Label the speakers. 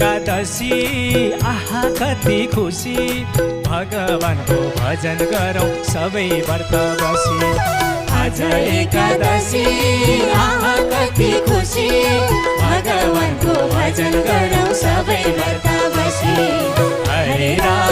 Speaker 1: एकादशी आहा कति खुसी भगवानको भजन गरौँ सबै व्रत बसी
Speaker 2: आज एकादशी आहा कति खुसी भगवानको भजन गरौँ सबै व्रत बसी
Speaker 1: हरे राम